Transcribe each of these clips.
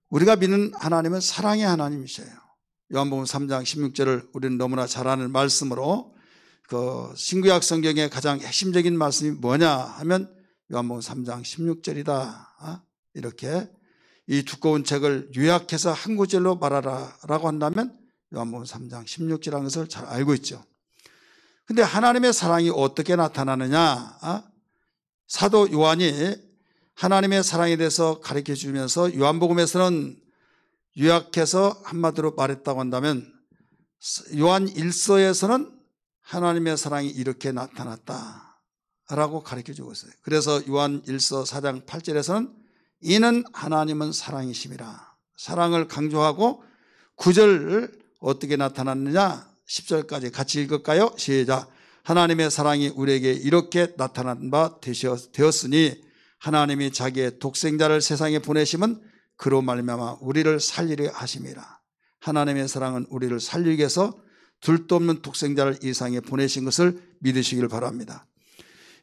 우리가 믿는 하나님은 사랑의 하나님이셔요. 요한복음 3장 16절을 우리는 너무나 잘 아는 말씀으로 그 신구약 성경의 가장 핵심적인 말씀이 뭐냐 하면 요한복음 3장 16절이다. 이렇게 이 두꺼운 책을 요약해서 한 구절로 말하라라고 한다면 요한복음 3장 16절이라는 것을 잘 알고 있죠. 근데 하나님의 사랑이 어떻게 나타나느냐? 사도 요한이 하나님의 사랑에 대해서 가르쳐 주면서 요한복음에서는 요약해서 한마디로 말했다고 한다면 요한 1서에서는 하나님의 사랑이 이렇게 나타났다라고 가르쳐 주고 있어요. 그래서 요한 1서 4장 8절에서는 이는 하나님은 사랑이심이라 사랑을 강조하고 9절 어떻게 나타났느냐 10절까지 같이 읽을까요? 시작. 하나님의 사랑이 우리에게 이렇게 나타난 바 되었으니 하나님이 자기의 독생자를 세상에 보내심은 그로 말미암아 우리를 살리려 하심이라. 하나님의 사랑은 우리를 살리기 위해서 둘도 없는 독생자를 이 세상에 보내신 것을 믿으시길 바랍니다.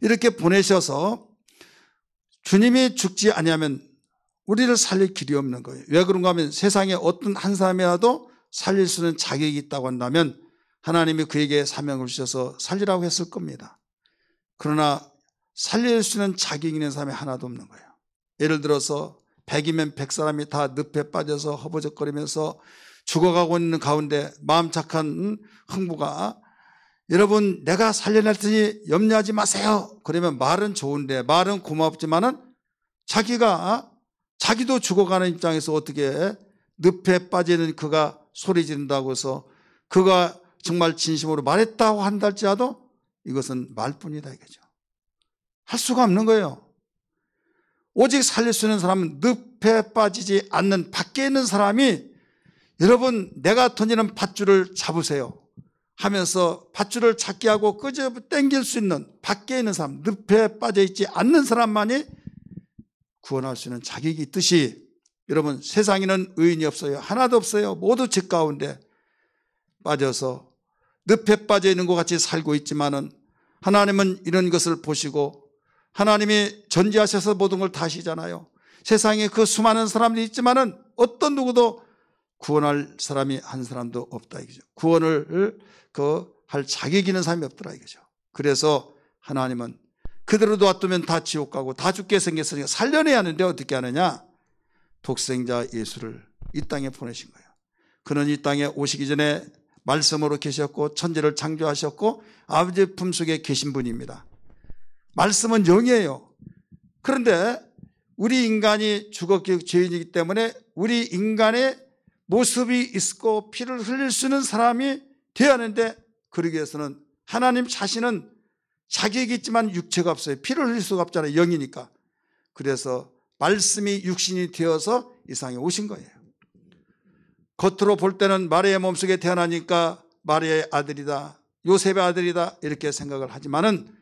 이렇게 보내셔서 주님이 죽지 아니하면 우리를 살릴 길이 없는 거예요. 왜 그런가 하면 세상에 어떤 한 사람이라도 살릴 수 있는 자격이 있다고 한다면 하나님이 그에게 사명을 주셔서 살리라고 했을 겁니다. 그러나 살릴 수 있는 자격이 있는 사람이 하나도 없는 거예요. 예를 들어서 100이면 100사람이 다 늪에 빠져서 허버적거리면서 죽어가고 있는 가운데 마음 착한 흥부가 여러분 내가 살려낼 테니 염려하지 마세요. 그러면 말은 좋은데 말은 고맙지만은 자기도 죽어가는 입장에서 어떻게 늪에 빠지는 그가 소리 지른다고 해서 그가 정말 진심으로 말했다고 한다 할지라도 이것은 말뿐이다 이거죠. 할 수가 없는 거예요. 오직 살릴 수 있는 사람은 늪에 빠지지 않는 밖에 있는 사람이 여러분 내가 던지는 밧줄을 잡으세요 하면서 밧줄을 잡게 하고 끄집어 당길 수 있는 밖에 있는 사람, 늪에 빠져있지 않는 사람만이 구원할 수 있는 자격이 있듯이 여러분 세상에는 의인이 없어요. 하나도 없어요. 모두 죄 가운데 빠져서 늪에 빠져있는 것 같이 살고 있지만은 하나님은 이런 것을 보시고 하나님이 전지하셔서 모든 걸 다 아시잖아요. 세상에 그 수많은 사람들이 있지만은 어떤 누구도 구원할 사람이 한 사람도 없다 이거죠. 구원을 할 자격이 있는 사람이 없더라 이거죠. 그래서 하나님은 그대로 놔두면 다 지옥 가고 다 죽게 생겼으니까 살려내야 하는데 어떻게 하느냐? 독생자 예수를 이 땅에 보내신 거예요. 그는 이 땅에 오시기 전에 말씀으로 계셨고 천지를 창조하셨고 아버지 품속에 계신 분입니다. 말씀은 영이에요. 그런데 우리 인간이 죽었기 죄인이기 때문에 우리 인간의 모습이 있고 피를 흘릴 수 있는 사람이 되어야 하는데 그러기 위해서는 하나님 자신은 자격이 있지만 육체가 없어요. 피를 흘릴 수가 없잖아요. 영이니까. 그래서 말씀이 육신이 되어서 이 세상에 오신 거예요. 겉으로 볼 때는 마리아의 몸속에 태어나니까 마리아의 아들이다, 요셉의 아들이다 이렇게 생각을 하지만은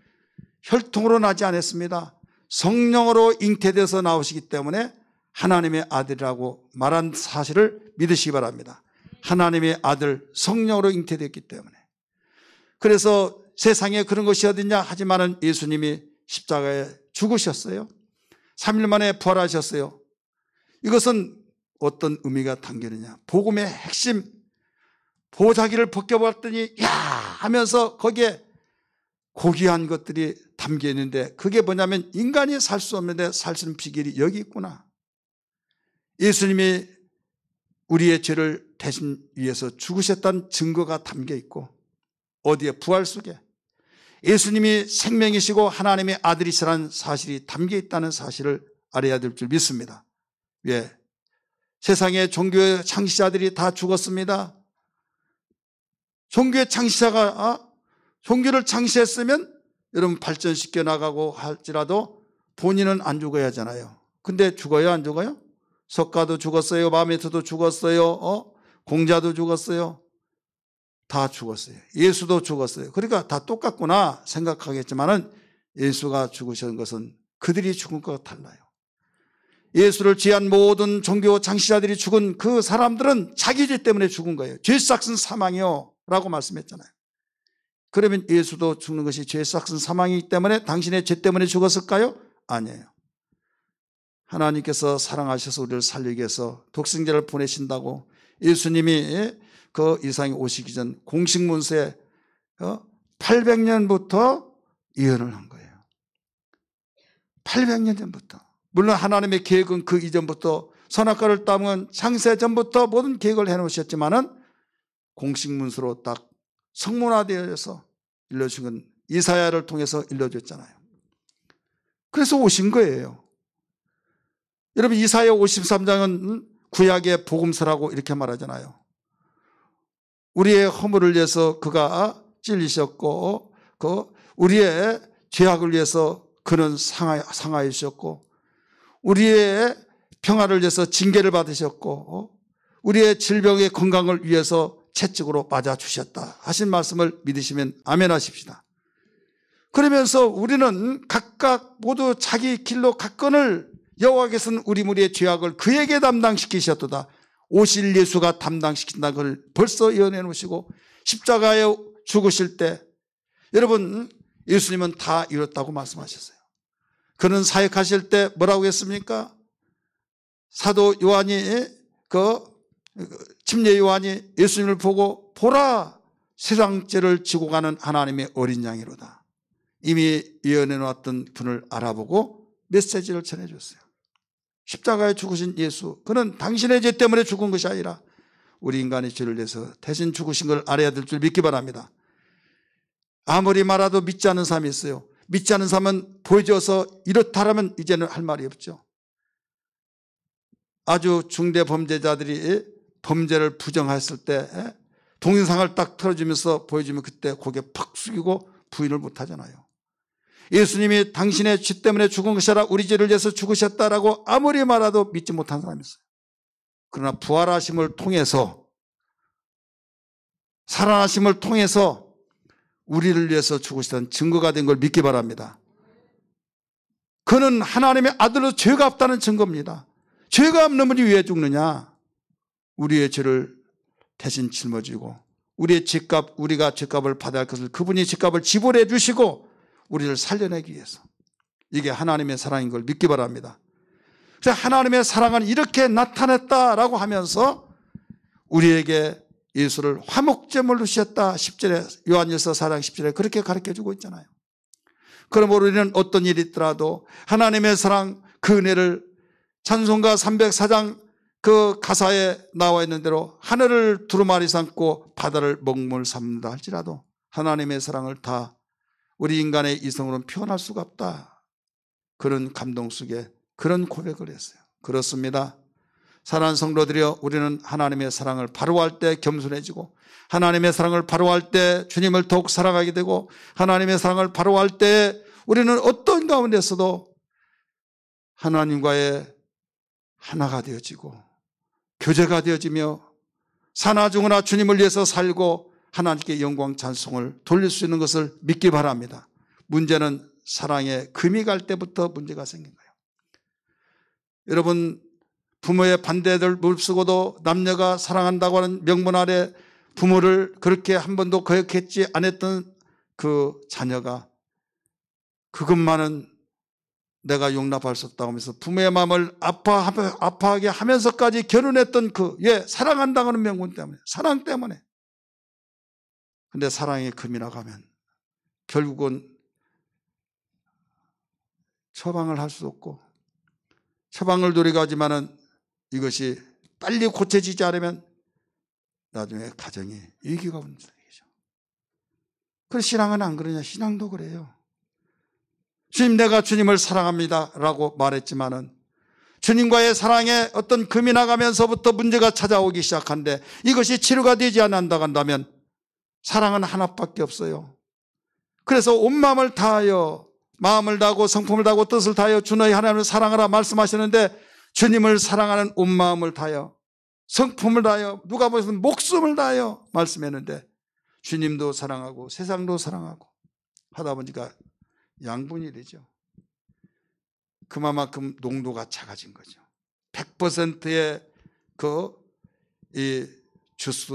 혈통으로 나지 않았습니다. 성령으로 잉태돼서 나오시기 때문에 하나님의 아들이라고 말한 사실을 믿으시기 바랍니다. 하나님의 아들 성령으로 잉태됐기 때문에. 그래서 세상에 그런 것이 어딨냐 하지만은 예수님이 십자가에 죽으셨어요. 3일 만에 부활하셨어요. 이것은 어떤 의미가 담기느냐? 복음의 핵심, 보자기를 벗겨봤더니 야 하면서 거기에 고귀한 것들이 담겨 있는데 그게 뭐냐면 인간이 살 수 없는데 살 수 있는 비결이 여기 있구나. 예수님이 우리의 죄를 대신 위해서 죽으셨다는 증거가 담겨 있고 어디에? 부활 속에 예수님이 생명이시고 하나님의 아들이시라는 사실이 담겨 있다는 사실을 알아야 될 줄 믿습니다. 왜? 세상의 종교의 창시자들이 다 죽었습니다. 종교의 창시자가 종교를 창시했으면 여러분 발전시켜 나가고 할지라도 본인은 안 죽어야 하잖아요. 근데 죽어요 안 죽어요? 석가도 죽었어요. 마메트도 죽었어요. 공자도 죽었어요. 다 죽었어요. 예수도 죽었어요. 그러니까 다 똑같구나 생각하겠지만은 예수가 죽으신 것은 그들이 죽은 것과 달라요. 예수를 지한 모든 종교 창시자들이 죽은 그 사람들은 자기 죄 때문에 죽은 거예요. 죄 삭은 사망이요 라고 말씀했잖아요. 그러면 예수도 죽는 것이 죄 삭은 사망이기 때문에 당신의 죄 때문에 죽었을까요? 아니에요. 하나님께서 사랑하셔서 우리를 살리기 위해서 독생자를 보내신다고 예수님이 그 이상이 오시기 전 공식 문서에 800년부터 예언을 한 거예요. 800년 전부터. 물론 하나님의 계획은 그 이전부터 선악과를 따먹은 창세 전부터 모든 계획을 해놓으셨지만은 공식 문서로 딱 성문화되어서 일러주신 건 이사야를 통해서 일러줬잖아요. 그래서 오신 거예요. 여러분 이사야 53장은 구약의 복음서라고 이렇게 말하잖아요. 우리의 허물을 위해서 그가 찔리셨고 우리의 죄악을 위해서 그는 상하이셨고 우리의 평화를 위해서 징계를 받으셨고 우리의 질병의 건강을 위해서 채찍으로 맞아주셨다 하신 말씀을 믿으시면 아멘 하십시다. 그러면서 우리는 각각 모두 자기 길로 갔건을 여호와께서는 우리 무리의 죄악을 그에게 담당시키셨도다. 오실 예수가 담당시킨다는 걸 벌써 예언해 놓으시고 십자가에 죽으실 때 여러분 예수님은 다 이뤘다고 말씀하셨어요. 그는 사역하실 때 뭐라고 했습니까? 사도 요한이 침례 요한이 예수님을 보고 보라 세상 죄를 지고 가는 하나님의 어린 양이로다. 이미 예언해 놓았던 분을 알아보고 메시지를 전해줬어요. 십자가에 죽으신 예수, 그는 당신의 죄 때문에 죽은 것이 아니라 우리 인간의 죄를 위해서 대신 죽으신 걸 알아야 될 줄 믿기 바랍니다. 아무리 말해도 믿지 않는 사람이 있어요. 믿지 않는 사람은 보여줘서 이렇다라면 이제는 할 말이 없죠. 아주 중대 범죄자들이 범죄를 부정했을 때 동영상을 딱 틀어주면서 보여주면 그때 고개 팍 숙이고 부인을 못하잖아요. 예수님이 당신의 죄 때문에 죽은 것이 아니라 우리 죄를 위해서 죽으셨다라고 아무리 말해도 믿지 못한 사람이 있어요. 그러나 부활하심을 통해서 살아나심을 통해서 우리를 위해서 죽으시던 증거가 된 걸 믿기 바랍니다. 그는 하나님의 아들로 죄가 없다는 증거입니다. 죄가 없는 분이 왜 죽느냐? 우리의 죄를 대신 짊어지고 우리의 죄값, 우리가 죄값을 받아야 할 것을 그분이 죄값을 지불해 주시고 우리를 살려내기 위해서. 이게 하나님의 사랑인 걸 믿기 바랍니다. 그래서 하나님의 사랑은 이렇게 나타냈다라고 하면서 우리에게 예수를 화목제물로 주셨다. 10절에 요한일서 4장 10절에 그렇게 가르쳐주고 있잖아요. 그러므로 우리는 어떤 일이 있더라도 하나님의 사랑 그 은혜를 찬송가 304장 그 가사에 나와 있는 대로 하늘을 두루마리 삼고 바다를 먹물 삼는다 할지라도 하나님의 사랑을 다 우리 인간의 이성으로는 표현할 수가 없다. 그런 감동 속에 그런 고백을 했어요. 그렇습니다. 사랑하는 성도들이여, 우리는 하나님의 사랑을 바로할 때 겸손해지고 하나님의 사랑을 바로할 때 주님을 더욱 사랑하게 되고 하나님의 사랑을 바로할 때 우리는 어떤 가운데서도 하나님과의 하나가 되어지고 교제가 되어지며 사나 죽으나 주님을 위해서 살고 하나님께 영광 찬송을 돌릴 수 있는 것을 믿기 바랍니다. 문제는 사랑에 금이 갈 때부터 문제가 생긴 거예요. 여러분, 부모의 반대를 무릅쓰고도 남녀가 사랑한다고 하는 명분 아래 부모를 그렇게 한 번도 거역했지 않았던 그 자녀가 그것만은 내가 용납할 수 없다고 하면서 부모의 마음을 아파하게 하면서까지 결혼했던 사랑한다고 하는 명분 때문에, 사랑 때문에. 근데 사랑의 금이 나가면 결국은 처방을 할 수 없고 처방을 노력하지만은 이것이 빨리 고쳐지지 않으면 나중에 가정이 위기가 오는 얘기죠. 그래서 신앙은 안 그러냐? 신앙도 그래요. 주님, 내가 주님을 사랑합니다 라고 말했지만은 주님과의 사랑에 어떤 금이 나가면서부터 문제가 찾아오기 시작한데 이것이 치료가 되지 않는다고 한다면 사랑은 하나밖에 없어요. 그래서 온 마음을 다하여 마음을 다하고 성품을 다하고 뜻을 다하여 주 너희 하나님을 사랑하라 말씀하시는데 주님을 사랑하는 온 마음을 다하여 성품을 다하여 누가 보시면 목숨을 다하여 말씀했는데 주님도 사랑하고 세상도 사랑하고 하다 보니까 양분이 되죠. 그만큼 농도가 작아진 거죠. 100%의 이 주스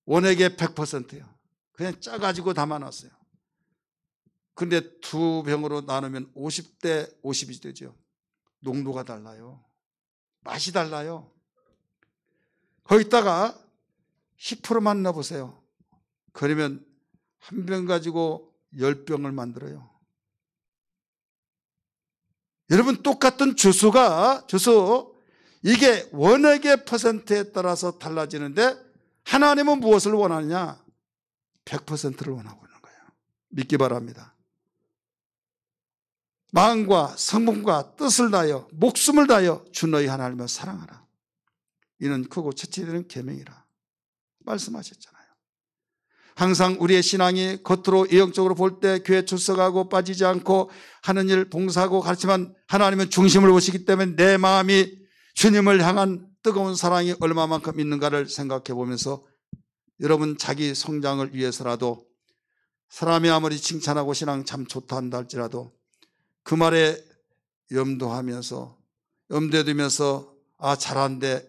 원액의 100%예요. 그냥 짜가지고 담아놨어요. 근데 두 병으로 나누면 50대 50이 되죠. 농도가 달라요. 맛이 달라요. 거기다가 10%만 넣어보세요. 그러면 한 병 가지고 10병을 만들어요. 여러분, 똑같은 주수 이게 원액의 퍼센트에 따라서 달라지는데 하나님은 무엇을 원하느냐? 100%를 원하고 있는 거예요. 믿기 바랍니다. 마음과 성품과 뜻을 다하여 목숨을 다하여 주 너희 하나님을 사랑하라. 이는 크고 첫째 되는 계명이라 말씀하셨잖아요. 항상 우리의 신앙이 겉으로 이형적으로 볼 때 교회 출석하고 빠지지 않고 하는 일 봉사하고 가르치지만 하나님은 중심을 보시기 때문에 내 마음이 주님을 향한 뜨거운 사랑이 얼마만큼 있는가를 생각해 보면서 여러분 자기 성장을 위해서라도 사람이 아무리 칭찬하고 신앙 참 좋다 한다 할지라도 그 말에 염두에 두면서 아 잘한대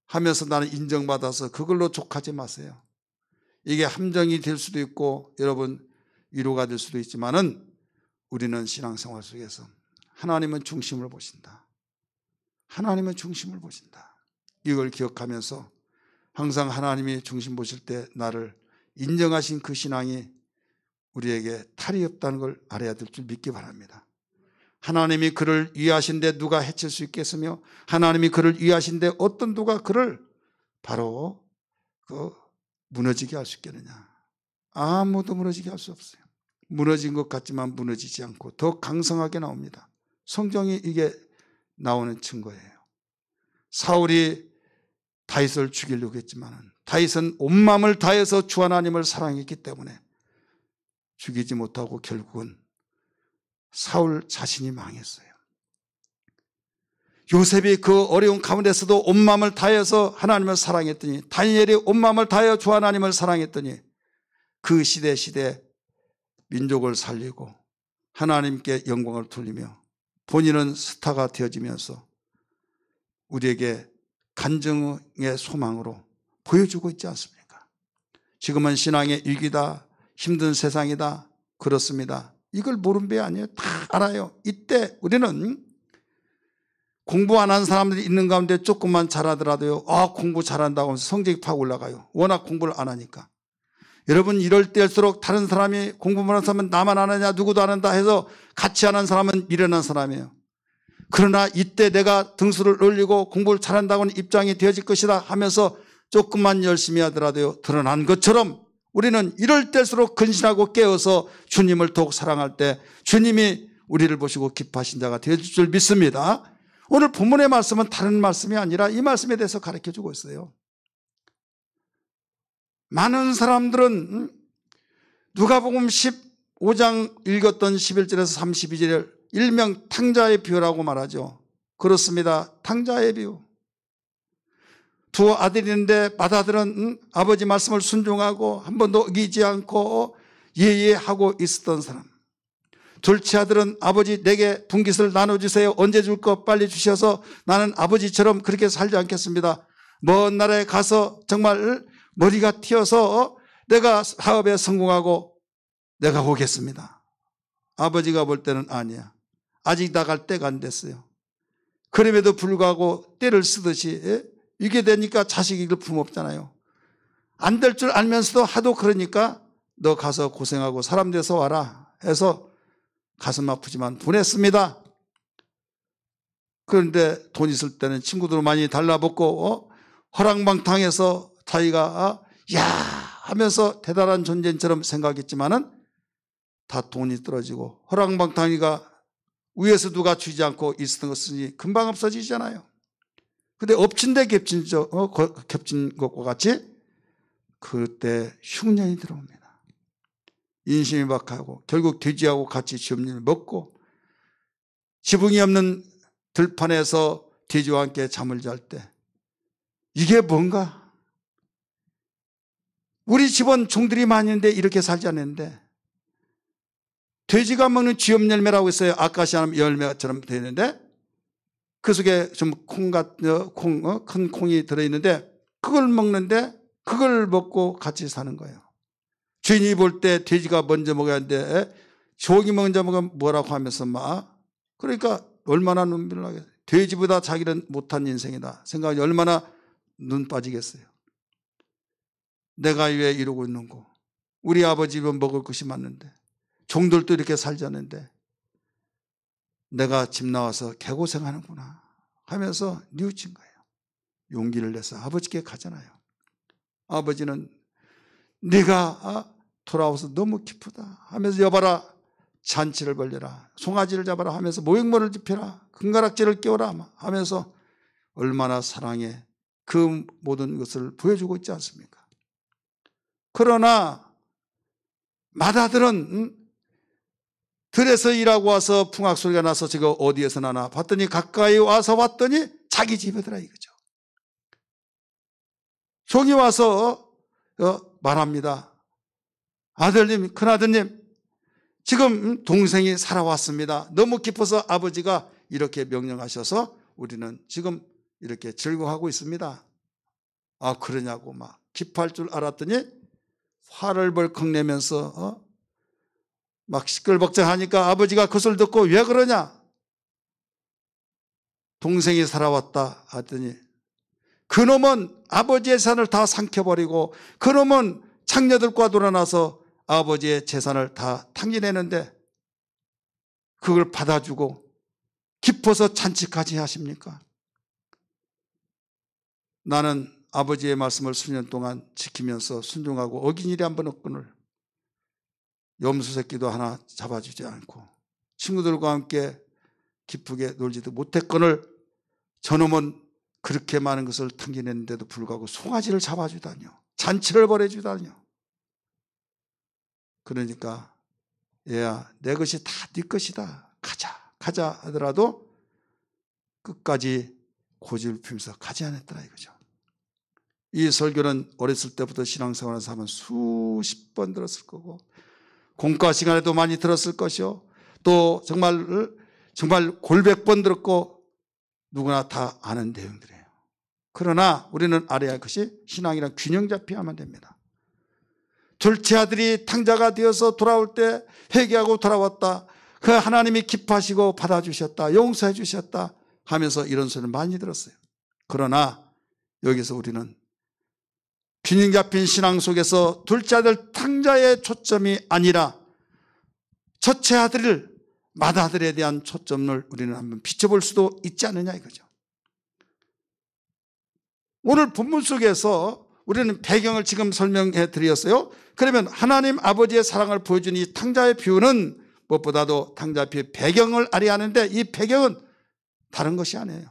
하면서 나는 인정받아서 그걸로 족하지 마세요. 이게 함정이 될 수도 있고 여러분 위로가 될 수도 있지만은 우리는 신앙생활 속에서 하나님은 중심을 보신다. 하나님은 중심을 보신다. 이걸 기억하면서 항상 하나님이 중심 보실 때 나를 인정하신 그 신앙이 우리에게 탈이 없다는 걸 알아야 될 줄 믿기 바랍니다. 하나님이 그를 위하신데 누가 해칠 수 있겠으며 하나님이 그를 위하신데 어떤 누가 그를 바로 무너지게 할 수 있겠느냐. 아무도 무너지게 할 수 없어요. 무너진 것 같지만 무너지지 않고 더 강성하게 나옵니다. 성경이 이게 나오는 증거예요. 사울이 다윗을 죽이려고 했지만 다윗은 온 마음을 다해서 주 하나님을 사랑했기 때문에 죽이지 못하고 결국은 사울 자신이 망했어요. 요셉이 그 어려운 가운데서도 온 마음을 다해서 하나님을 사랑했더니 다니엘이 온 마음을 다하여 주 하나님을 사랑했더니 그 시대 민족을 살리고 하나님께 영광을 돌리며 본인은 스타가 되어지면서 우리에게 간증의 소망으로 보여주고 있지 않습니까? 지금은 신앙의 위기다, 힘든 세상이다. 그렇습니다. 이걸 모르는 배 아니에요. 다 알아요. 이때 우리는 공부 안 한 사람들이 있는 가운데 조금만 잘하더라도요. 공부 잘한다고 하면서 성적이 팍 올라가요. 워낙 공부를 안 하니까. 여러분 이럴 때일수록 다른 사람이 공부만 한 사람은 나만 안 하냐 누구도 안 한다 해서 같이 안 한 사람은 미련한 사람이에요. 그러나 이때 내가 등수를 올리고 공부를 잘한다고는 입장이 되어질 것이다 하면서 조금만 열심히 하더라도요. 드러난 것처럼 우리는 이럴 때일수록 근신하고 깨어서 주님을 더욱 사랑할 때 주님이 우리를 보시고 기뻐하신 자가 되어질 줄 믿습니다. 오늘 본문의 말씀은 다른 말씀이 아니라 이 말씀에 대해서 가르쳐주고 있어요. 많은 사람들은 누가복음 15장 읽었던 11절에서 32절을 일명 탕자의 비유라고 말하죠. 그렇습니다. 탕자의 비유. 두 아들인데 맏아들은 아버지 말씀을 순종하고 한 번도 어기지 않고 예예하고 있었던 사람. 둘째 아들은 아버지 내게 분깃을 나눠주세요. 언제 줄 거 빨리 주셔서 나는 아버지처럼 그렇게 살지 않겠습니다. 먼 나라에 가서 정말 머리가 튀어서 내가 사업에 성공하고 내가 오겠습니다. 아버지가 볼 때는 아니야. 아직 나갈 때가 안 됐어요. 그럼에도 불구하고 때를 쓰듯이 이게 되니까 자식이 이걸 품없잖아요. 안 될 줄 알면서도 하도 그러니까 너 가서 고생하고 사람 돼서 와라 해서 가슴 아프지만 보냈습니다. 그런데 돈 있을 때는 친구들 많이 달라붙고 허랑방탕해서 자기가 야 하면서 대단한 존재처럼 생각했지만은 다 돈이 떨어지고 허랑방탕이가 위에서 누가 주지 않고 있었던 것이 금방 없어지잖아요. 근데 엎친 데 겹친 것과 같이 그때 흉년이 들어옵니다. 인심이 박하고 결국 돼지하고 같이 지업님을 먹고 지붕이 없는 들판에서 돼지와 함께 잠을 잘 때 이게 뭔가? 우리 집은 종들이 많이 있는데 이렇게 살지 않는데 돼지가 먹는 쥐업 열매라고 있어요. 아카시아 열매처럼 되어 있는데 그 속에 좀 큰 콩이 들어있는데 그걸 먹는데 그걸 먹고 같이 사는 거예요. 주인이 볼 때 돼지가 먼저 먹어야 하는데 종이 먼저 먹으면 뭐라고 하면서 막 그러니까 얼마나 눈물을 나겠어요. 돼지보다 자기는 못한 인생이다 생각하니 얼마나 눈 빠지겠어요. 내가 왜 이러고 있는고. 우리 아버지는 먹을 것이 많은데, 종들도 이렇게 살지 않는데 내가 집 나와서 개고생하는구나 하면서 뉘우친 거예요. 용기를 내서 아버지께 가잖아요. 아버지는 네가 돌아와서 너무 기쁘다 하면서 여봐라, 잔치를 벌려라, 송아지를 잡아라 하면서 모형물을 집혀라, 금가락지를 끼워라 하면서 얼마나 사랑해 그 모든 것을 보여주고 있지 않습니까? 그러나 맏아들은 들에서 일하고 와서 풍악소리가 나서 지금 어디에서 나나 봤더니 가까이 와서 봤더니 자기 집에더라 이거죠. 종이 와서 말합니다. 아들님, 큰아들님, 지금 동생이 살아왔습니다. 너무 기뻐서 아버지가 이렇게 명령하셔서 우리는 지금 이렇게 즐거워하고 있습니다. 아, 그러냐고 막 기뻐할 줄 알았더니 화를 벌컥 내면서 막 시끌벅적하니까 아버지가 그것을 듣고 왜 그러냐? 동생이 살아왔다 하더니 그놈은 아버지의 재산을 다 삼켜버리고 그놈은 창녀들과 놀아나서 아버지의 재산을 다 탕진했는데 그걸 받아주고 기뻐서 잔치까지 하십니까? 나는 아버지의 말씀을 수년 동안 지키면서 순종하고 어긴 일이 한 번 없거늘 염소 새끼도 하나 잡아주지 않고 친구들과 함께 기쁘게 놀지도 못했거늘 저놈은 그렇게 많은 것을 탕진했는데도 불구하고 송아지를 잡아주다니요, 잔치를 벌여주다니요. 그러니까 얘야, 내 것이 다 네 것이다, 가자 하더라도 끝까지 고집을 피우면서 가지 않았더라 이거죠. 이 설교는 어렸을 때부터 신앙생활에서 하면 수십 번 들었을 거고 공과 시간에도 많이 들었을 것이요, 또 정말 골백 번 들었고 누구나 다 아는 내용들이에요. 그러나 우리는 알아야 할 것이 신앙이란 균형 잡혀 하면 됩니다. 둘째 아들이 탕자가 되어서 돌아올 때 회개하고 돌아왔다, 그 하나님이 기뻐하시고 받아주셨다, 용서해 주셨다 하면서 이런 소리를 많이 들었어요. 그러나 여기서 우리는 균형 잡힌 신앙 속에서 둘째 아들 탕자의 초점이 아니라 첫째 아들 맏아들에 대한 초점을 우리는 한번 비춰볼 수도 있지 않느냐 이거죠. 오늘 본문 속에서 우리는 배경을 지금 설명해 드렸어요. 그러면 하나님 아버지의 사랑을 보여주는 이 탕자의 비유는 무엇보다도 탕자의 비유 배경을 알아야 하는데 이 배경은 다른 것이 아니에요.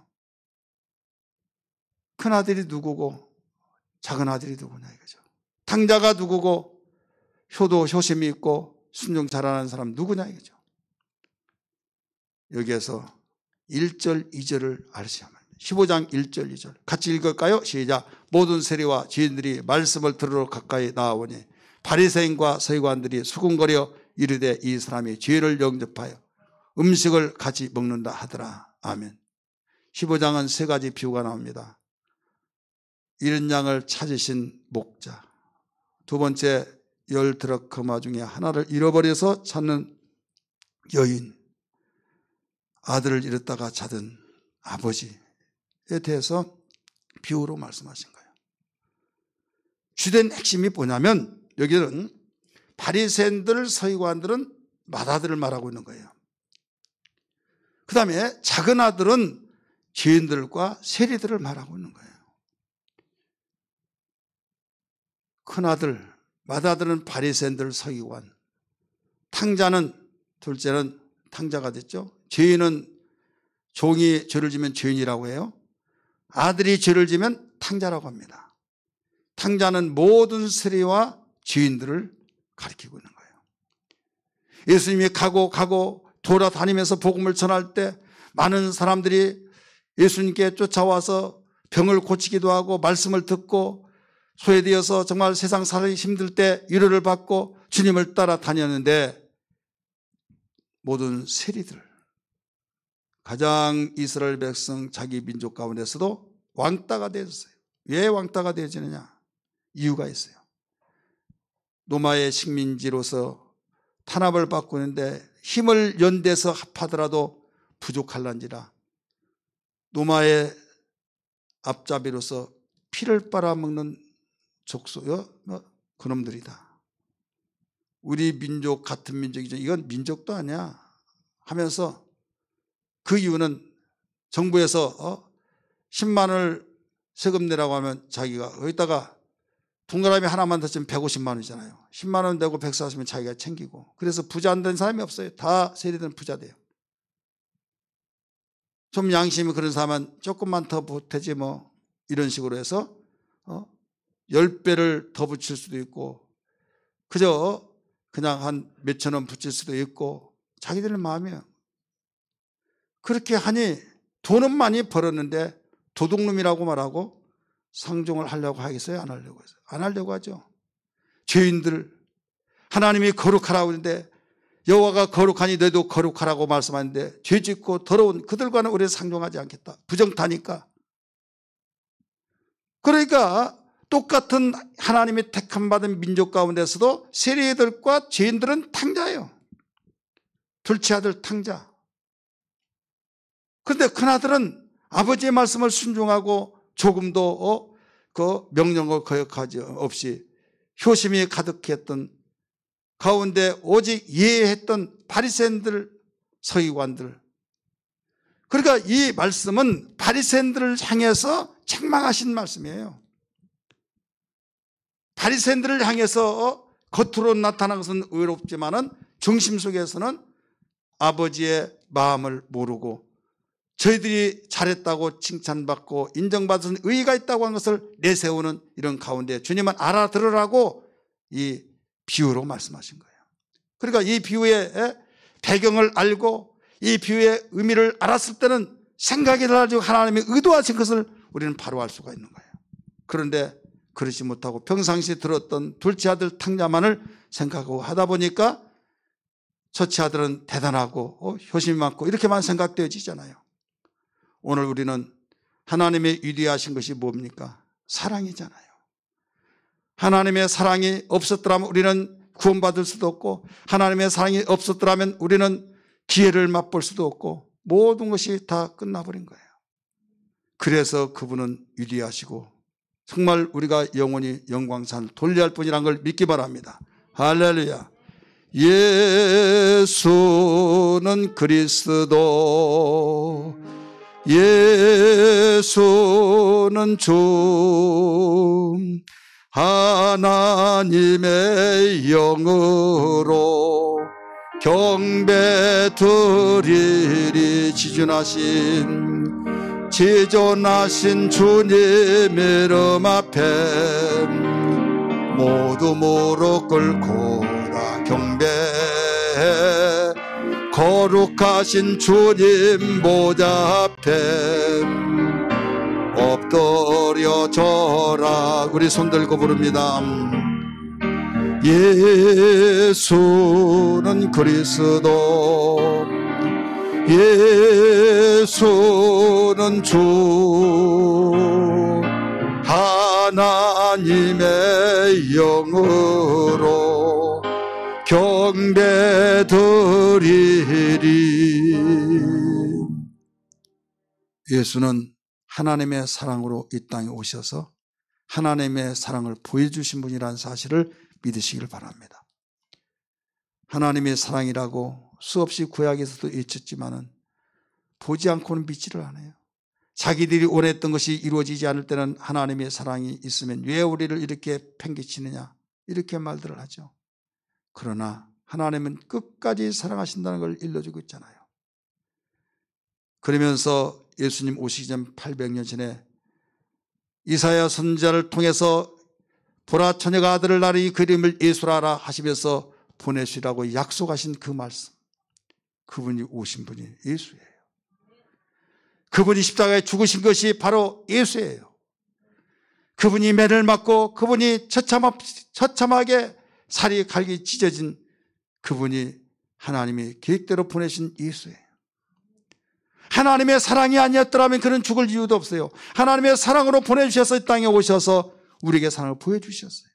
큰아들이 누구고 작은 아들이 누구냐 이거죠. 탕자가 누구고 효도 효심이 있고 순종 잘하는 사람 누구냐 이거죠. 여기에서 1절 2절을 알으셔야 합니다. 15장 1절 2절 같이 읽을까요? 시작. 모든 세리와 죄인들이 말씀을 들으러 가까이 나아오니 바리새인과 서기관들이 수군거려 이르되 이 사람이 죄를 영접하여 음식을 같이 먹는다 하더라. 아멘. 15장은 세 가지 비유가 나옵니다. 잃은 양을 찾으신 목자, 두 번째 10트럭 금화 중에 하나를 잃어버려서 찾는 여인, 아들을 잃었다가 찾은 아버지에 대해서 비유로 말씀하신 거예요. 주된 핵심이 뭐냐면 여기는 바리새인들, 서기관들은 맏아들을 말하고 있는 거예요. 그 다음에 작은 아들은 죄인들과 세리들을 말하고 있는 거예요. 큰아들, 맏아들은 바리새인들, 서기관, 탕자는 둘째는 탕자가 됐죠. 죄인은 종이 죄를 지면 죄인이라고 해요. 아들이 죄를 지면 탕자라고 합니다. 탕자는 모든 세리와 죄인들을 가리키고 있는 거예요. 예수님이 가고 돌아다니면서 복음을 전할 때 많은 사람들이 예수님께 쫓아와서 병을 고치기도 하고 말씀을 듣고 소외되어서 정말 세상 살기 힘들 때 위로를 받고 주님을 따라다녔는데 모든 세리들, 가장 이스라엘 백성 자기 민족 가운데서도 왕따가 되었어요. 왜 왕따가 되어지느냐? 이유가 있어요. 로마의 식민지로서 탄압을 받고 있는데 힘을 연대서 합하더라도 부족할란지라 노마의 앞잡이로서 피를 빨아먹는 족속여 그놈들이다. 우리 민족 같은 민족이죠. 이건 민족도 아니야 하면서 그 이유는 정부에서 10만 원을 세금 내라고 하면 자기가 여기다가 동그라미 하나만 더 치면 150만 원이잖아요. 10만 원 내고 140면 자기가 챙기고. 그래서 부자 안 된 사람이 없어요. 다 세리들은 부자 돼요. 좀 양심이 그런 사람은 조금만 더 보태지 뭐 이런 식으로 해서 10배를 더 붙일 수도 있고 그저 그냥 한 몇천 원 붙일 수도 있고 자기들 마음이에요. 그렇게 하니 돈은 많이 벌었는데 도둑놈이라고 말하고 상종을 하려고 하겠어요? 안 하려고 해서 안 하려고 하죠. 죄인들 하나님이 거룩하라고 하는데 여호와가 거룩하니 너희도 거룩하라고 말씀하는데 죄짓고 더러운 그들과는 우리는 상종하지 않겠다. 부정타니까. 그러니까 똑같은 하나님의 택함받은 민족 가운데서도 세리들과 죄인들은 탕자예요. 둘째 아들 탕자. 그런데 큰아들은 아버지의 말씀을 순종하고 조금도 그 명령을 거역하지 없이 효심이 가득했던 가운데 오직 예했던 바리새인들 서기관들. 그러니까 이 말씀은 바리새인들을 향해서 책망하신 말씀이에요. 바리새인들을 향해서 겉으로 나타난 것은 의롭지만은 중심 속에서는 아버지의 마음을 모르고 저희들이 잘했다고 칭찬받고 인정받은 의의가 있다고 한 것을 내세우는 이런 가운데 주님은 알아들으라고 이 비유로 말씀하신 거예요. 그러니까 이 비유의 배경을 알고 이 비유의 의미를 알았을 때는 생각이 달라지고 하나님이 의도하신 것을 우리는 바로 알 수가 있는 거예요. 그런데 그러지 못하고 평상시에 들었던 둘째 아들 탕자만을 생각하고 하다 보니까 첫째 아들은 대단하고 효심이 많고 이렇게만 생각되어지잖아요. 오늘 우리는 하나님의 위대하신 것이 뭡니까? 사랑이잖아요. 하나님의 사랑이 없었더라면 우리는 구원받을 수도 없고 하나님의 사랑이 없었더라면 우리는 기회를 맛볼 수도 없고 모든 것이 다 끝나버린 거예요. 그래서 그분은 위대하시고 정말 우리가 영원히 영광산을 돌려야 할 뿐이라는 걸 믿기 바랍니다. 할렐루야. 예수는 그리스도 예수는 주 하나님의 영으로 경배 드리리 지존하신 주님 이름 앞에 모두 무릎 꿇고 다 경배해 거룩하신 주님 보좌 앞에 엎드려 절하. 우리 손 들고 부릅니다. 예수는 그리스도 예수는 주 하나님의 영으로 경배 드리리. 예수는 하나님의 사랑으로 이 땅에 오셔서 하나님의 사랑을 보여주신 분이라는 사실을 믿으시길 바랍니다. 하나님의 사랑이라고 수없이 구약에서도 외쳤지만은 보지 않고는 믿지를 않아요. 자기들이 원했던 것이 이루어지지 않을 때는 하나님의 사랑이 있으면 왜 우리를 이렇게 팽개치느냐 이렇게 말들을 하죠. 그러나 하나님은 끝까지 사랑하신다는 걸 일러주고 있잖아요. 그러면서 예수님 오시기 전 800년 전에 이사야 선지자를 통해서 보라 처녀가 아들을 낳으리 그 이름을 예수라 하시면서 보내시라고 약속하신 그 말씀, 그분이 오신 분이 예수예요. 그분이 십자가에 죽으신 것이 바로 예수예요. 그분이 매를 맞고 그분이 처참하게 살이 갈기 찢어진 그분이 하나님의 계획대로 보내신 예수예요. 하나님의 사랑이 아니었더라면 그는 죽을 이유도 없어요. 하나님의 사랑으로 보내주셔서 이 땅에 오셔서 우리에게 사랑을 보여주셨어요.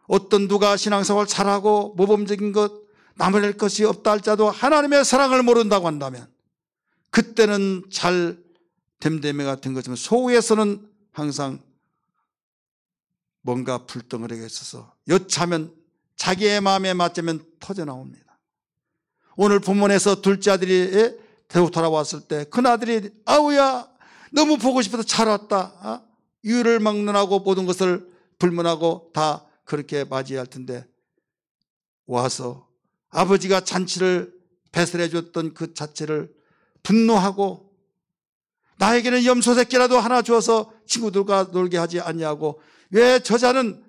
어떤 누가 신앙생활 잘하고 모범적인 것, 남을 것이 없다 할지라도 하나님의 사랑을 모른다고 한다면 그때는 잘 됨됨이가 된 것이지만 속에서는 항상 뭔가 불덩어리가 있어서 여차하면 자기의 마음에 맞자면 터져나옵니다. 오늘 본문에서 둘째 아들이 돌아왔을 때 큰아들이 아우야 너무 보고 싶어서 잘 왔다. 유를 막론하고 모든 것을 불문하고 다 그렇게 맞이할 텐데 와서 아버지가 잔치를 배설해 줬던 그 자체를 분노하고 나에게는 염소 새끼라도 하나 주어서 친구들과 놀게 하지 않냐고 왜 저자는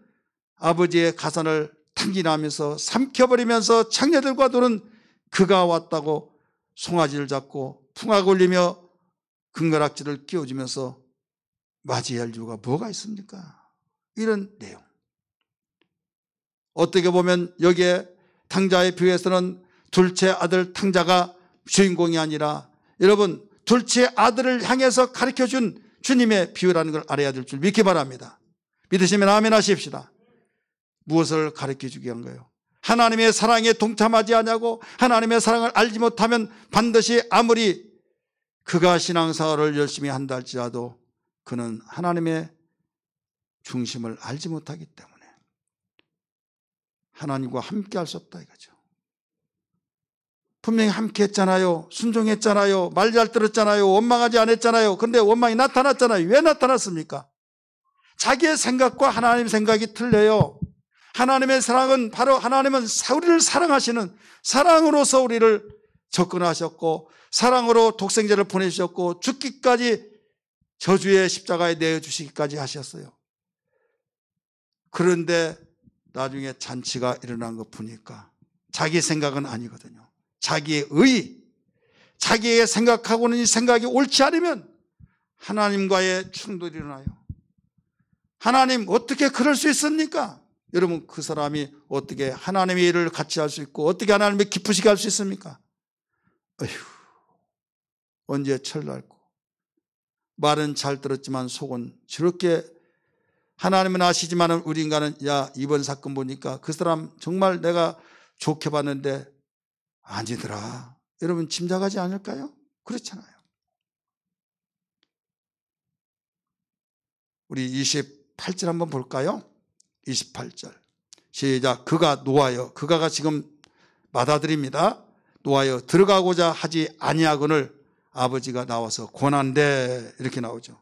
아버지의 가산을 탕진하면서 삼켜버리면서 창녀들과 노는 그가 왔다고 송아지를 잡고 풍악 올리며 금가락지를 끼워주면서 맞이할 이유가 뭐가 있습니까? 이런 내용. 어떻게 보면 여기에 탕자의 비유에서는 둘째 아들 탕자가 주인공이 아니라 여러분 둘째 아들을 향해서 가르쳐준 주님의 비유라는 걸 알아야 될 줄 믿기 바랍니다. 믿으시면 아멘 하십시다. 무엇을 가르쳐주기 위한 거예요? 하나님의 사랑에 동참하지 않냐고 하나님의 사랑을 알지 못하면 반드시 아무리 그가 신앙생활을 열심히 한다 할지라도 그는 하나님의 중심을 알지 못하기 때문에 하나님과 함께 할 수 없다 이거죠. 분명히 함께 했잖아요. 순종했잖아요. 말 잘 들었잖아요. 원망하지 않았잖아요. 그런데 원망이 나타났잖아요. 왜 나타났습니까? 자기의 생각과 하나님의 생각이 틀려요. 하나님의 사랑은 바로 하나님은 우리를 사랑하시는 사랑으로서 우리를 접근하셨고 사랑으로 독생자를 보내주셨고 죽기까지 저주의 십자가에 내어주시기까지 하셨어요. 그런데 나중에 잔치가 일어난 것 보니까 자기 생각은 아니거든요. 자기의 의, 자기의 생각하고는 이 생각이 옳지 않으면 하나님과의 충돌이 일어나요. 하나님 어떻게 그럴 수 있습니까? 여러분 그 사람이 어떻게 하나님의 일을 같이 할 수 있고 어떻게 하나님을 기쁘시게 할 수 있습니까? 어휴, 언제 철날고 말은 잘 들었지만 속은 저렇게 하나님은 아시지만 우리 인간은 야 이번 사건 보니까 그 사람 정말 내가 좋게 봤는데 아니더라. 여러분 짐작하지 않을까요? 그렇잖아요. 우리 28절 한번 볼까요? 28절 시작. 그가 노하여 그가가 지금 맏아들입니다. 노하여 들어가고자 하지 아니하거늘 아버지가 나와서 권한대 이렇게 나오죠.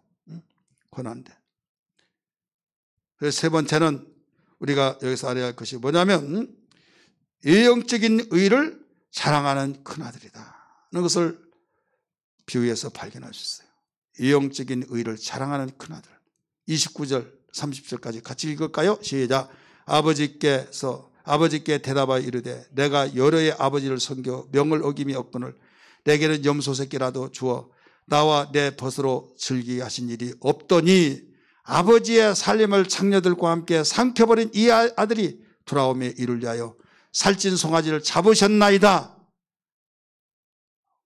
권한대. 그래서 세 번째는 우리가 여기서 알아야 할 것이 뭐냐면 예형적인 의를 자랑하는 큰아들이다 하는 것을 비유에서 발견할 수 있어요. 예형적인 의를 자랑하는 큰아들. 29절 30절까지 같이 읽을까요? 시작. 아버지께 대답하여 이르되 내가 여러의 아버지를 섬겨 명을 어김이 없거늘 내게는 염소 새끼라도 주어 나와 내 벗으로 즐기게 하신 일이 없더니 아버지의 살림을 창녀들과 함께 삼켜버린 이 아들이 돌아오며 이를 위하여 살찐 송아지를 잡으셨나이다.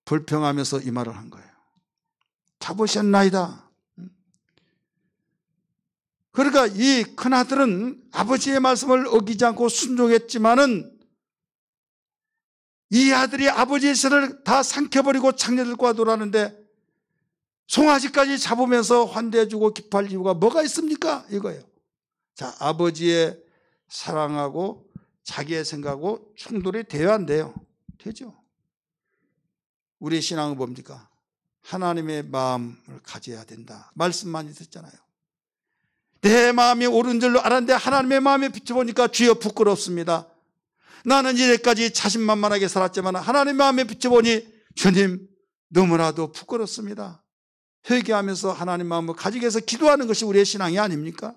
불평하면서 이 말을 한 거예요. 잡으셨나이다. 그러니까 이 큰아들은 아버지의 말씀을 어기지 않고 순종했지만은 이 아들이 아버지의 신을 다 삼켜버리고 창녀들과 놀았는데 송아지까지 잡으면서 환대해주고 기뻐할 이유가 뭐가 있습니까? 이거예요. 자, 아버지의 사랑하고 자기의 생각하고 충돌이 돼야 안 돼요. 되죠. 우리 신앙은 뭡니까? 하나님의 마음을 가져야 된다. 말씀 많이 듣잖아요. 내 마음이 옳은 줄로 알았는데 하나님의 마음에 비춰보니까 주여 부끄럽습니다. 나는 이제까지 자신만만하게 살았지만 하나님의 마음에 비춰보니 주님 너무나도 부끄럽습니다. 회개하면서 하나님 마음을 가지기 위해서 기도하는 것이 우리의 신앙이 아닙니까?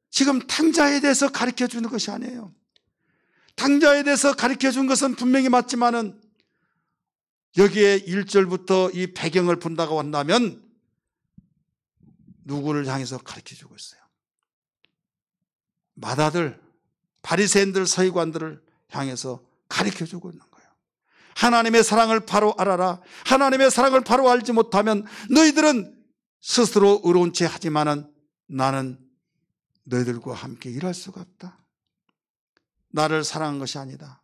지금 탕자에 대해서 가르쳐주는 것이 아니에요. 탕자에 대해서 가르쳐준 것은 분명히 맞지만은 여기에 1절부터 이 배경을 본다고 한다면 누구를 향해서 가르쳐주고 있어요? 맏아들, 바리새인들, 서기관들을 향해서 가르쳐주고 있는 거예요. 하나님의 사랑을 바로 알아라. 하나님의 사랑을 바로 알지 못하면 너희들은 스스로 의로운 채 하지만은 나는 너희들과 함께 일할 수가 없다. 나를 사랑한 것이 아니다.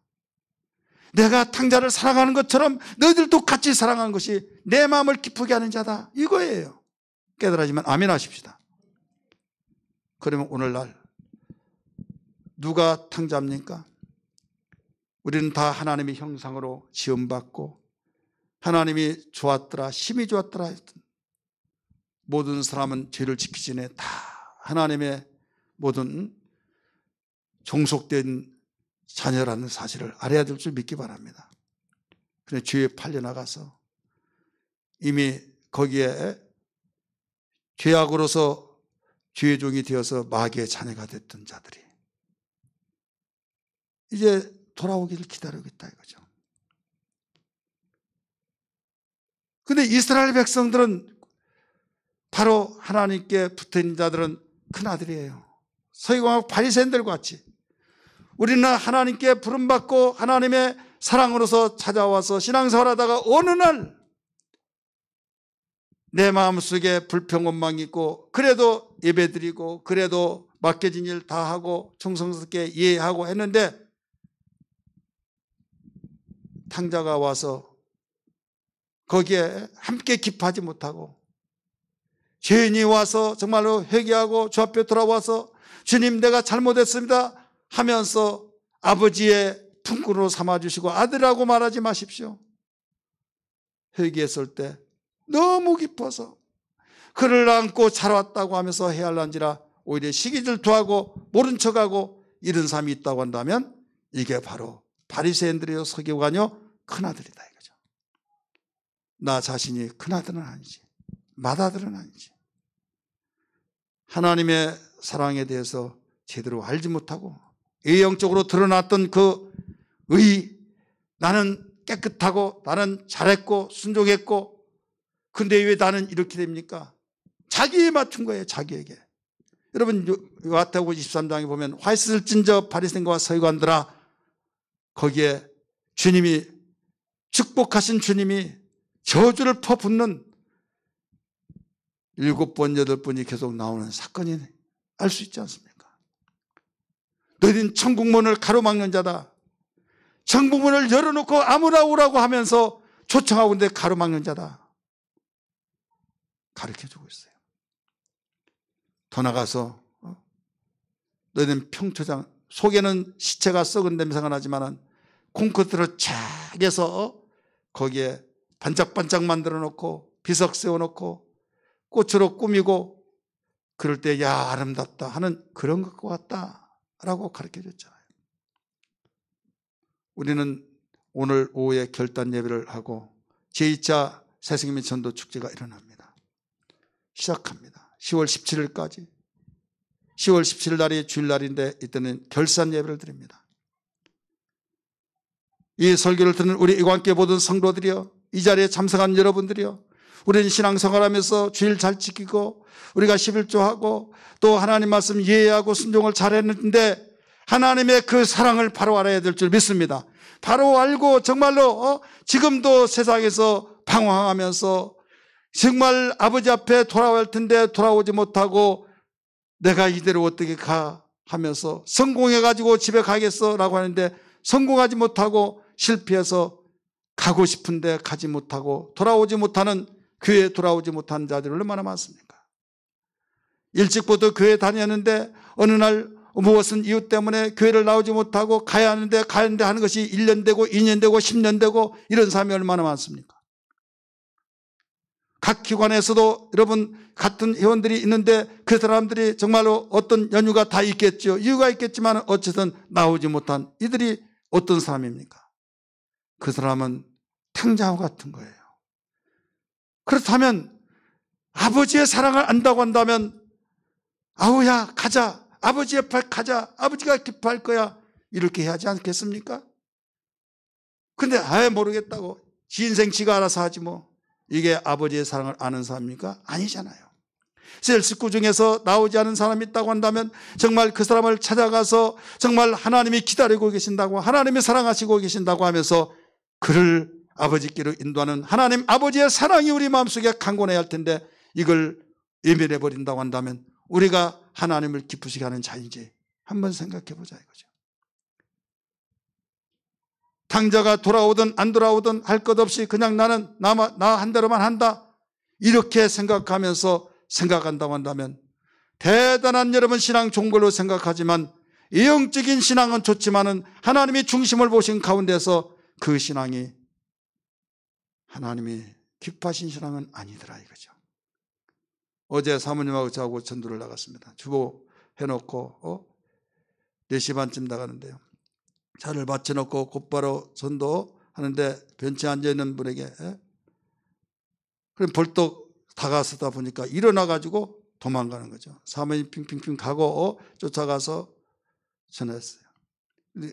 내가 탕자를 사랑하는 것처럼 너희들도 같이 사랑하는 것이 내 마음을 기쁘게 하는 자다. 이거예요. 깨달아지면 아멘 하십시다. 그러면 오늘날 누가 탕자입니까? 우리는 다 하나님의 형상으로 지음받고 하나님이 좋았더라, 힘이 좋았더라 했던 모든 사람은 죄를 지키기 전에 다 하나님의 모든 종속된 자녀라는 사실을 알아야 될 줄 믿기 바랍니다. 그런데 죄에 팔려나가서 이미 거기에 죄악으로서 죄의 종이 되어서 마귀의 자녀가 됐던 자들이 이제 돌아오기를 기다리고 있다 이거죠. 그런데 이스라엘 백성들은 바로 하나님께 붙어있는 자들은 큰아들이에요. 서기관과 바리새인들과 같이 우리는 하나님께 부름받고 하나님의 사랑으로서 찾아와서 신앙생활 하다가 어느 날 내 마음속에 불평원망이 있고 그래도 예배드리고 그래도 맡겨진 일 다 하고 정성스럽게 이해하고 했는데 탕자가 와서 거기에 함께 기뻐하지 못하고 죄인이 와서 정말로 회개하고 주 앞에 돌아와서 주님 내가 잘못했습니다 하면서 아버지의 품꾼으로 삼아주시고 아들이라고 말하지 마십시오. 회개했을 때 너무 기뻐서 그를 안고 잘 왔다고 하면서 헤아릴란지라 오히려 시기질투하고 모른 척하고 이런 사람이 있다고 한다면 이게 바로 바리새인들이요 서기관이요 큰아들이다 이거죠. 나 자신이 큰아들은 아니지 맏아들은 아니지 하나님의 사랑에 대해서 제대로 알지 못하고 외형적으로 드러났던 그 나는 깨끗하고 나는 잘했고 순종했고 근데 왜 나는 이렇게 됩니까? 자기에 맞춘 거예요. 자기에게. 여러분 마태복음 23장에 보면 화 있을진저 바리새인과 서기관들아 거기에 주님이 축복하신 주님이 저주를 퍼붓는 7번 8번이 계속 나오는 사건이 알 수 있지 않습니까? 너희는 천국문을 가로막는 자다. 천국문을 열어놓고 아무나 오라고 하면서 초청하고 있는데 가로막는 자다. 가르쳐주고 있어요. 더 나가서 너희는 평초장 속에는 시체가 썩은 냄새가 나지만 콘크리트로 쫙 해서 거기에 반짝반짝 만들어 놓고 비석 세워놓고 꽃으로 꾸미고 그럴 때 야 아름답다 하는 그런 것 같다라고 가르쳐줬잖아요. 우리는 오늘 오후에 결단 예배를 하고 제2차 새생명의 전도 축제가 일어납니다. 시작합니다. 10월 17일까지 10월 17일 날이 주일날인데 이때는 결산 예배를 드립니다. 이 설교를 듣는 우리 이와 함께 모든 성도들이여 이 자리에 참석한 여러분들이여 우리는 신앙생활하면서 주일 잘 지키고 우리가 11조하고 또 하나님 말씀 이해하고 순종을 잘했는데 하나님의 그 사랑을 바로 알아야 될 줄 믿습니다. 바로 알고 정말로 지금도 세상에서 방황하면서 정말 아버지 앞에 돌아올 텐데 돌아오지 못하고 내가 이대로 어떻게 가 하면서 성공해가지고 집에 가겠어 라고 하는데 성공하지 못하고 실패해서 가고 싶은데 가지 못하고 돌아오지 못하는 교회에 돌아오지 못한 자들이 얼마나 많습니까? 일찍부터 교회 다녔는데 어느 날 무엇은 이유 때문에 교회를 나오지 못하고 가야 하는데 하는 것이 1년 되고 2년 되고 10년 되고 이런 사람이 얼마나 많습니까? 각 기관에서도 여러분 같은 회원들이 있는데 그 사람들이 정말로 어떤 연유가 다 있겠죠. 이유가 있겠지만 어쨌든 나오지 못한 이들이 어떤 사람입니까? 그 사람은 탕자와 같은 거예요. 그렇다면 아버지의 사랑을 안다고 한다면 아우야 가자. 아버지 옆에 가자. 아버지가 기뻐할 거야. 이렇게 해야 하지 않겠습니까? 근데 아예 모르겠다고 지 인생 지가 알아서 하지 뭐. 이게 아버지의 사랑을 아는 사람입니까? 아니잖아요. 셀 식구 중에서 나오지 않은 사람이 있다고 한다면 정말 그 사람을 찾아가서 정말 하나님이 기다리고 계신다고 하나님이 사랑하시고 계신다고 하면서 그를 아버지께로 인도하는 하나님 아버지의 사랑이 우리 마음속에 강건해야 할 텐데 이걸 예민해버린다고 한다면 우리가 하나님을 기쁘시게 하는 자인지 한번 생각해 보자 이거죠. 탕자가 돌아오든 안 돌아오든 할 것 없이 그냥 나는 나 한 대로만 한다, 이렇게 생각한다고 한다면 대단한 여러분 신앙 종걸로 생각하지만 이 영적인 신앙은 좋지만은 하나님이 중심을 보신 가운데서 그 신앙이 하나님이 기뻐하신 신앙은 아니더라 이거죠. 어제 사모님하고 저하고 전도를 나갔습니다. 주보 해놓고 4시 반쯤 나가는데요. 차를 받쳐놓고 곧바로 전도하는데 벤치에 앉아있는 분에게 그럼 벌떡 다가서다 보니까 일어나가지고 도망가는 거죠. 사모님 핑핑핑 가고 쫓아가서 전화했어요.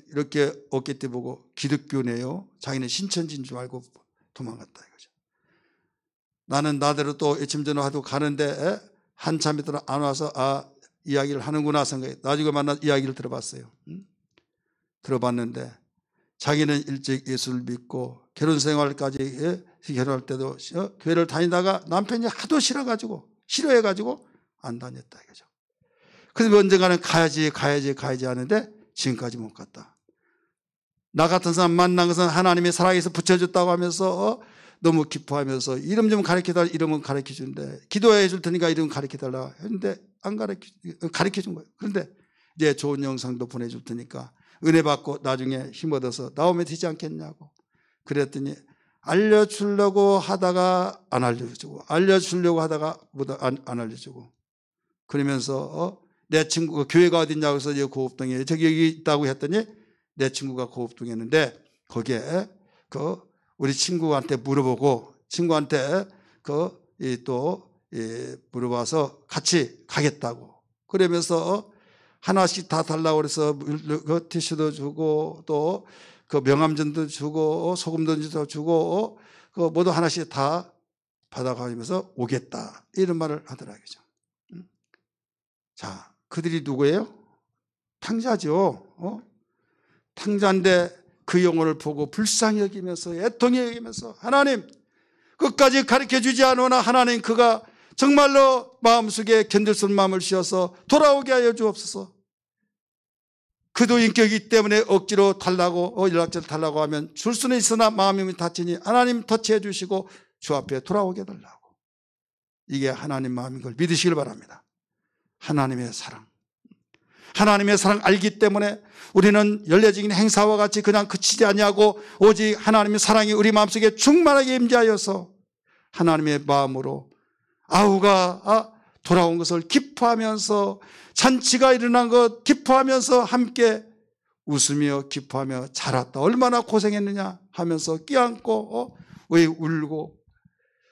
이렇게 어깨띠 보고 기독교네요. 자기는 신천지인 줄 알고 도망갔다 이거죠. 나는 나대로 또 아침 전화하고 가는데 한참 있더라 안 와서 이야기를 하는구나 생각해. 나중에 만나 이야기를 들어봤어요. 들어봤는데 자기는 일찍 예수를 믿고 결혼 생활까지 결혼할 때도 교회를 다니다가 남편이 하도 싫어해가지고 안 다녔다 이거죠. 그래서 언젠가는 가야지 하는데 지금까지 못 갔다. 나 같은 사람 만난 것은 하나님이 살아계서 붙여줬다고 하면서 너무 기뻐하면서 이름 좀 가르쳐달라, 이름은 가르쳐주는데 기도해 줄 테니까 이름 가르쳐달라 했는데 안 가르쳐준 거예요. 그런데 이제 좋은 영상도 보내줄 테니까 은혜 받고 나중에 힘 얻어서 나오면 되지 않겠냐고 그랬더니 알려주려고 하다가 안 알려주고 알려주려고 하다가 안 알려주고 그러면서 내 친구가 교회가 어딨냐고 해서 고읍동에 저기 여기 있다고 했더니 내 친구가 고읍동에 있는데 거기에 우리 친구한테 물어보고 친구한테 물어봐서 같이 가겠다고 그러면서 하나씩 다 달라고 그래서 티슈도 주고 또 명함전도 주고 소금도 주고 모두 하나씩 다 받아가면서 오겠다 이런 말을 하더라고요. 자, 그들이 누구예요? 탕자죠. 탕자인데 그 영혼을 보고 불쌍히 여기면서 애통히 여기면서 하나님 끝까지 가르쳐주지 않으나 하나님 그가 정말로 마음속에 견딜 수 없는 마음을 씌워서 돌아오게 하여 주옵소서. 그도 인격이기 때문에 억지로 달라고 연락처를 달라고 하면 줄 수는 있으나 마음이 다치니 하나님 터치해 주시고 주 앞에 돌아오게 해달라고. 이게 하나님 마음인 걸 믿으시길 바랍니다. 하나님의 사랑 알기 때문에 우리는 연례적인 행사와 같이 그냥 그치지 아니하고 오직 하나님의 사랑이 우리 마음속에 충만하게 임재하여서 하나님의 마음으로 아우가 돌아온 것을 기뻐하면서 잔치가 일어난 것 기뻐하면서 함께 웃으며 기뻐하며 자랐다. 얼마나 고생했느냐 하면서 끼안고 울고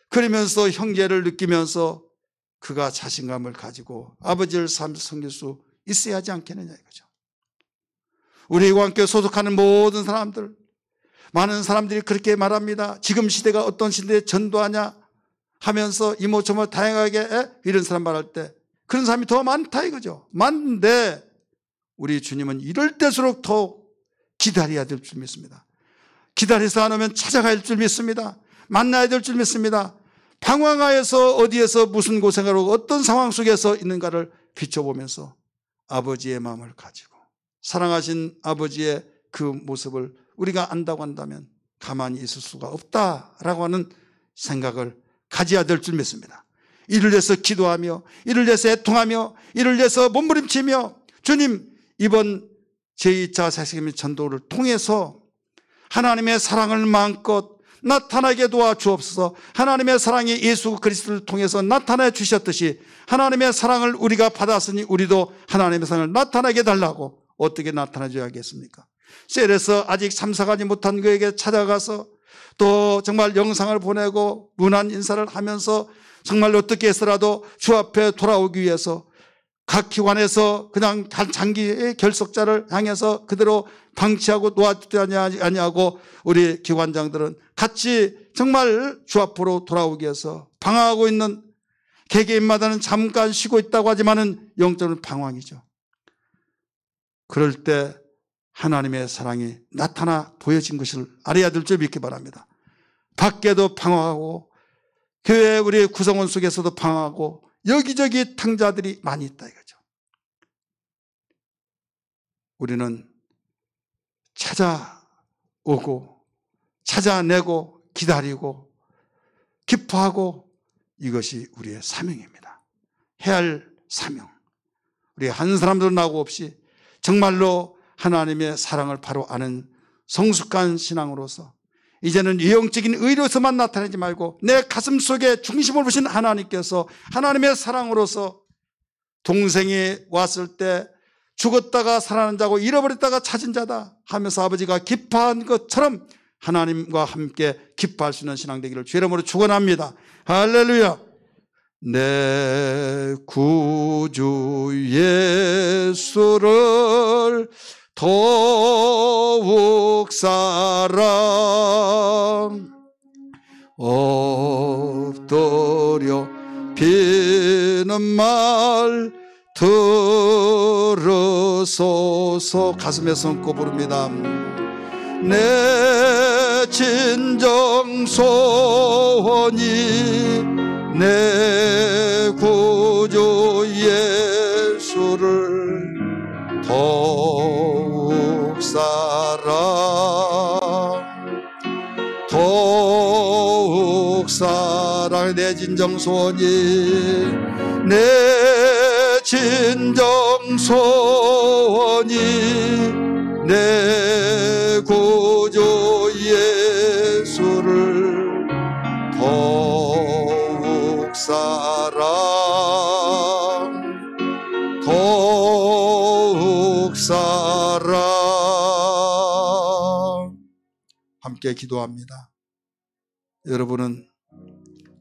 그러면서 형제를 느끼면서 그가 자신감을 가지고 아버지를 섬길 수 있어야 하지 않겠느냐 이거죠. 우리 왕교회 소속하는 모든 사람들, 많은 사람들이 그렇게 말합니다. 지금 시대가 어떤 시대에 전도하냐 하면서 이모저모 다양하게 이런 사람 말할 때 그런 사람이 더 많다 이거죠. 많은데 우리 주님은 이럴 때일수록 더 기다려야 될 줄 믿습니다. 기다려서 안 오면 찾아갈 줄 믿습니다. 만나야 될 줄 믿습니다. 방황하여서 어디에서 무슨 고생을 하고 어떤 상황 속에서 있는가를 비춰보면서 아버지의 마음을 가지고 사랑하신 아버지의 그 모습을 우리가 안다고 한다면 가만히 있을 수가 없다라고 하는 생각을 가져야 될 줄 믿습니다. 이를 위해서 기도하며 이를 위해서 애통하며 이를 위해서 몸부림치며 주님 이번 제2차 세계민 전도를 통해서 하나님의 사랑을 마음껏 나타나게 도와주옵소서. 하나님의 사랑이 예수 그리스도를 통해서 나타내 주셨듯이 하나님의 사랑을 우리가 받았으니 우리도 하나님의 사랑을 나타나게 달라고. 어떻게 나타내줘야겠습니까? 셀에서 아직 참석하지 못한 그에게 찾아가서 또 정말 영상을 보내고 문안 인사를 하면서 정말 어떻게 해서라도 주 앞에 돌아오기 위해서 각 기관에서 그냥 장기 결석자를 향해서 그대로 방치하고 놓아주지 아니하고 우리 기관장들은 같이 정말 주 앞으로 돌아오기 위해서 방황하고 있는 개개인마다는 잠깐 쉬고 있다고 하지만은 영적으로는 방황이죠. 그럴 때 하나님의 사랑이 나타나 보여진 것을 알아야 될 줄 믿기 바랍니다. 밖에도 방황하고 교회 우리 구성원 속에서도 방황하고 여기저기 탕자들이 많이 있다 이거죠. 우리는 오고 찾아내고 기다리고 기뻐하고, 이것이 우리의 사명입니다. 해야 할 사명. 우리 한 사람도 나고 없이 정말로 하나님의 사랑을 바로 아는 성숙한 신앙으로서 이제는 유형적인 의로서만 나타내지 말고 내 가슴 속에 중심을 보신 하나님께서 하나님의 사랑으로서 동생이 왔을 때 죽었다가 살아난 자고 잃어버렸다가 찾은 자다 하면서 아버지가 기뻐한 것처럼 하나님과 함께 기뻐할 수 있는 신앙 되기를 주의 이름으로 축원합니다. 할렐루야. 내 구주 예수를 더욱 사랑 엎드려 비는 말 들으소서. 가슴에 손꼽 부릅니다. 내 진정 소원이 내 구주 예수를 더욱 사랑 내 진정 소원이 내 진정 소원이 내 구주 예수를 더욱 사랑 함께 기도합니다. 여러분은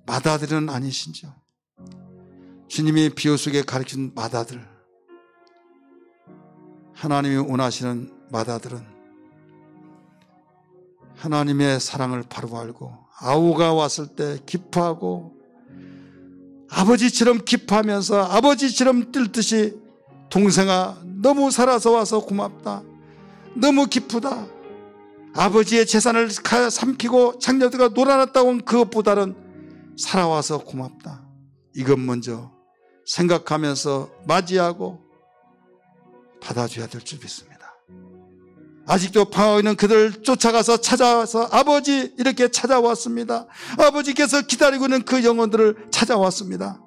맏아들은 아니신지요? 주님이 비유속에 가르친 맏아들, 하나님이 원하시는 맏아들은 하나님의 사랑을 바로 알고 아우가 왔을 때 기뻐하고 아버지처럼 기뻐하면서 아버지처럼 뛸듯이 동생아 너무 살아서 와서 고맙다, 너무 기쁘다, 아버지의 재산을 삼키고 장녀들과 놀아났다고 한 그것보다는 살아와서 고맙다, 이것 먼저 생각하면서 맞이하고 받아줘야 될 줄 믿습니다. 아직도 방황하고 있는 그들을 쫓아가서 찾아와서 아버지 이렇게 찾아왔습니다. 아버지께서 기다리고 있는 그 영혼들을 찾아왔습니다.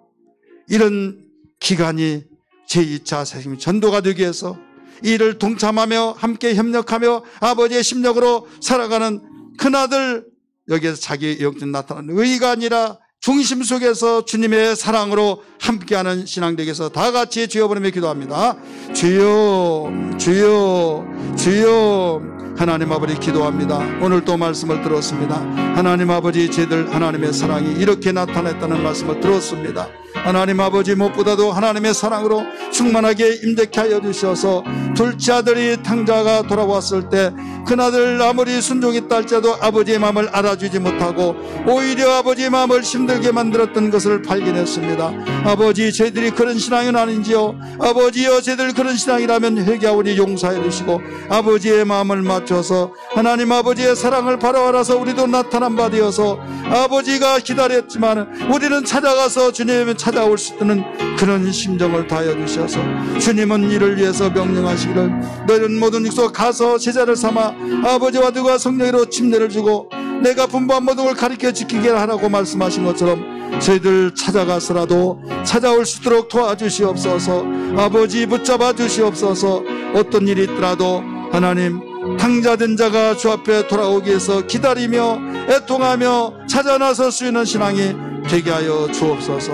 이런 기간이 제2차 세계 전도가 되기 위해서 이 일을 동참하며 함께 협력하며 아버지의 심령으로 살아가는 큰아들, 여기에서 자기 영적 나타나는 의가 아니라 중심 속에서 주님의 사랑으로 함께하는 신앙 되기 위해서 다 같이 주여 부르며 기도합니다. 주여 주여 주여. 하나님 아버지 기도합니다. 오늘 또 말씀을 들었습니다. 하나님 아버지 저희들 하나님의 사랑이 이렇게 나타났다는 말씀을 들었습니다. 하나님 아버지 무엇보다도 하나님의 사랑으로 충만하게 임재케 하여 주셔서 둘째 아들이 탕자가 돌아왔을 때 큰아들 아무리 순종했다 할지라도 아버지의 마음을 알아주지 못하고 오히려 아버지의 마음을 힘들게 만들었던 것을 발견했습니다. 아버지 저희들이 그런 신앙은 아닌지요? 아버지여 저희들 그런 신앙이라면 회개하오니 용서해 주시고 아버지의 마음을 맞춰서 하나님 아버지의 사랑을 바로 알아서 우리도 나타난 바 되어서 아버지가 기다렸지만 우리는 찾아가서 주님을 찾아올 수 있는 그런 심정을 다하여 주셔서 주님은 이를 위해서 명령하시기를 너희는 모든 육소 가서 제자를 삼아 아버지와 아들과 성령으로 침례를 주고 내가 분부한 모든 걸 가르쳐 지키게 하라고 말씀하신 것처럼 저희들 찾아가서라도 찾아올 수 있도록 도와주시옵소서. 아버지 붙잡아 주시옵소서. 어떤 일이 있더라도 하나님 탕자된 자가 주 앞에 돌아오기 위해서 기다리며 애통하며 찾아 나설 수 있는 신앙이 되게 하여 주옵소서.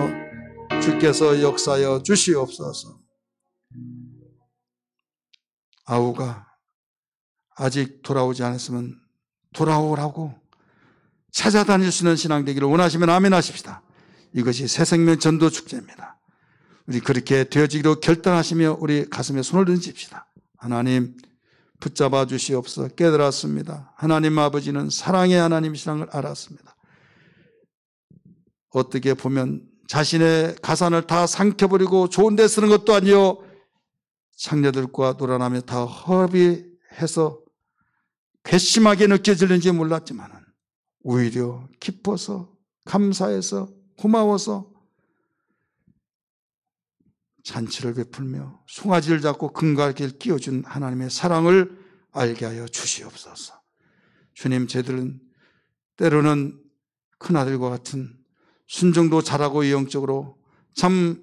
주께서 역사하여 주시옵소서. 아우가 아직 돌아오지 않았으면 돌아오라고 찾아다닐 수 있는 신앙 되기를 원하시면 아멘 하십시다. 이것이 새생명 전도 축제입니다. 우리 그렇게 되어지기로 결단하시며 우리 가슴에 손을 던집시다. 하나님 붙잡아 주시옵소서. 깨달았습니다. 하나님 아버지는 사랑의 하나님이시라는 걸 알았습니다. 어떻게 보면 자신의 가산을 다 삼켜버리고 좋은 데 쓰는 것도 아니요 장녀들과 놀아나며 다 허비해서 괘씸하게 느껴지는지 몰랐지만 오히려 기뻐서 감사해서 고마워서 잔치를 베풀며 송아지를 잡고 금갈기를 끼워준 하나님의 사랑을 알게 하여 주시옵소서. 주님, 저희들은 때로는 큰아들과 같은 순종도 잘하고 영적으로 참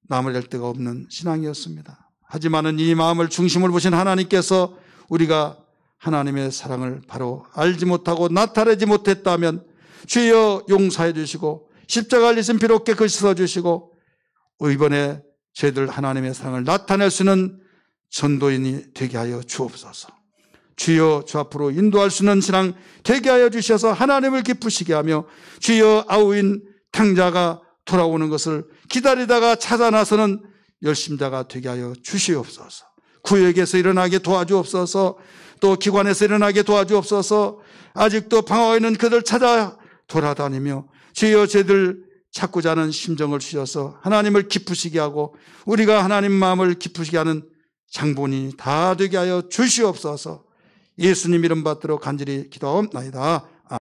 남을 낼 데가 없는 신앙이었습니다. 하지만은 이 마음을 중심을 보신 하나님께서 우리가 하나님의 사랑을 바로 알지 못하고 나타내지 못했다면 주여 용서해 주시고 십자가를 지신 피로 깨끗이 씻어주시고 이번에 저희들 하나님의 사랑을 나타낼 수 있는 전도인이 되게 하여 주옵소서. 주여 주 앞으로 인도할 수 있는 신앙 되게 하여 주셔서 하나님을 기쁘시게 하며 주여 아우인 탕자가 돌아오는 것을 기다리다가 찾아 나서는 열심자가 되게 하여 주시옵소서. 구역에서 일어나게 도와주옵소서. 또 기관에서 일어나게 도와주옵소서. 아직도 방황하고 있는 그들 찾아 돌아다니며 주여 저희들 찾고자 하는 심정을 주셔서 하나님을 기쁘시게 하고 우리가 하나님 마음을 기쁘시게 하는 장본인이 다 되게 하여 주시옵소서. 예수님 이름 받들어 간절히 기도하옵나이다.